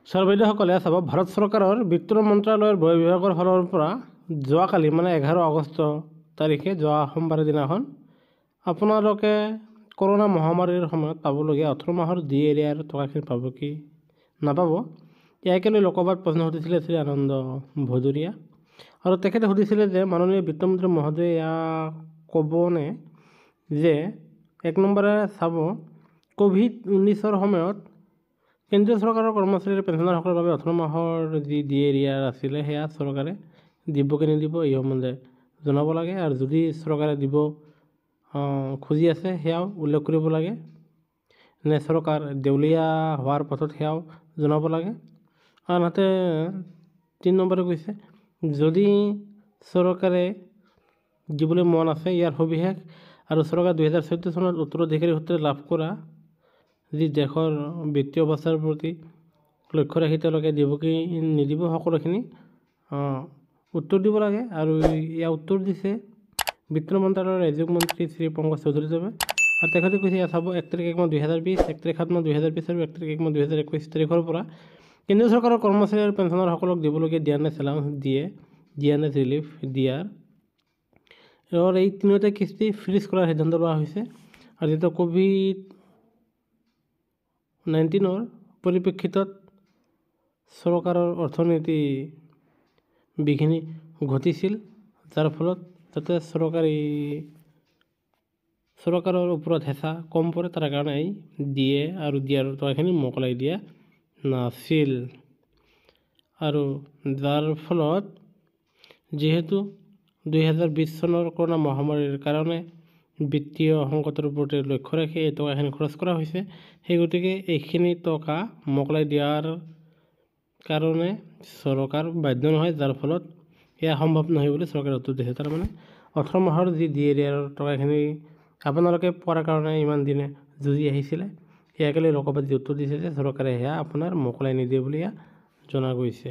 Sir বাইদেউসকলে চাব, ভাৰত চৰকাৰৰ বিত্ত মন্ত্ৰালয়ৰ ব্যয় বিভাগৰ ফালৰ পৰা যোৱাকালি মানে 11 আগষ্ট তাৰিখে যোৱা সোমবাৰৰ দিনাখন আপোনালোকে কৰোণা মহামাৰীৰ সময়ত পাবলগীয়া 18 মাহৰ ডি এৰিয়াৰ টকাখিনি পাব কি নাপাব, ইয়াকে লৈ লোকসভাত প্ৰশ্ন সুধিছিলে শ্ৰী আনন্দ ভদুৰীয়া। আৰু তেখেতে সুধিছিলে যে মাননীয় বিত্তমন্ত্ৰী মহোদয়ে ইয়াক ক'বনে যে 1 নম্বৰে চাব, COVID-19 সময়ত কেন্দ্ৰীয় চৰকাৰৰ কৰ্মচাৰীৰ পেঞ্চনাৰসকলৰ বাবে 18 মাহৰ যি ডি এৰিয়াৰ আছিলে সেয়া চৰকাৰে দিব কি নিদিব এই সম্বন্ধে জনাব লাগে। আৰু যদি চৰকাৰে দিব খুজি আছে সেয়াও উল্লেখ কৰিব লাগে, নে চৰকাৰ দেউলীয়া হোৱাৰ পথত সেয়াও জনাব লাগে। আনহাতে 3 নম্বৰে কৈছে, যদি চৰকাৰে দিবলৈ মন আছে ইয়াৰ সবিশেষ আৰু চৰকাৰে 2014 চনত উত্তৰাধিকাৰী সূত্ৰে লাভ কৰা যি দেশৰ বিত্তীয় অৱস্থাৰ প্ৰতি লক্ষ্য ৰাখি তেওঁলোকে দিব কি নিদিব সকলোখিনি উত্তৰ দিব লাগে। আৰু ইয়াৰ উত্তৰ দিছে বিত্ত মন্ত্ৰালয়ৰ ৰাজ্যিক মন্ত্ৰী শ্ৰী পংকজ চৌধুৰীদেৱে। আৰু তেখেতে কৈছে ইয়াত চাব, 1 তাৰিখ 1 মাহ 2020, 1 তাৰিখ 7 মাহ 2020 আৰু 1 তাৰিখ 1 মাহ 2021 তাৰিখৰ পৰা কেন্দ্ৰীয় চৰকাৰৰ কৰ্মচাৰী আৰু পেঞ্চনাৰসকলক দিবলগীয়া ডিয়াৰনেছ এলাউন্স ডিয়াৰনেছ ৰিলিফ দিয়াৰ এই তিনিওটা কিস্তি ফ্ৰিজ কৰাৰ সিদ্ধান্ত লোৱা হৈছে। আৰু যেতিয়া COVID-19 পৰিপ্ৰেক্ষিতত চৰকাৰৰ অৰ্থনীতি বিঘিনি ঘটিছিল, যাৰ ফলত যাতে চৰকাৰৰ ওপৰত হেঁচা কম পৰে, তাৰ কাৰণে এই দিয়ে আৰু দিয়াৰ টকাখিনি মোকলাই দিয়া নাছিল। আৰু যাৰ ফলত যিহেতু 2020 চনৰ কৰোণা মহামাৰীৰ কাৰণে বিত্তীয় সংকটৰ প্ৰতি লক্ষ্য ৰাখি এই টকাখিনি খৰচ কৰা হৈছে, সেই গতিকে এইখিনি টকা মোকলাই দিয়াৰ কাৰণে চৰকাৰ বাধ্য নহয়, যাৰ ফলত এয়া সম্ভৱ নহয় বুলি চৰকাৰে উত্তৰ দিছে। তাৰমানে 18 মাহৰ যি ডি এৰিয়াৰ টকাখিনি আপোনালোকে পোৱাৰ কাৰণে ইমান দিনে যুঁজি আহিছিলে, ইয়াকে লৈ লোকসভাত যি উত্তৰ দিছে যে চৰকাৰে সেয়া আপোনাৰ মোকলাই নিদিয়ে বুলি জনা গৈছে।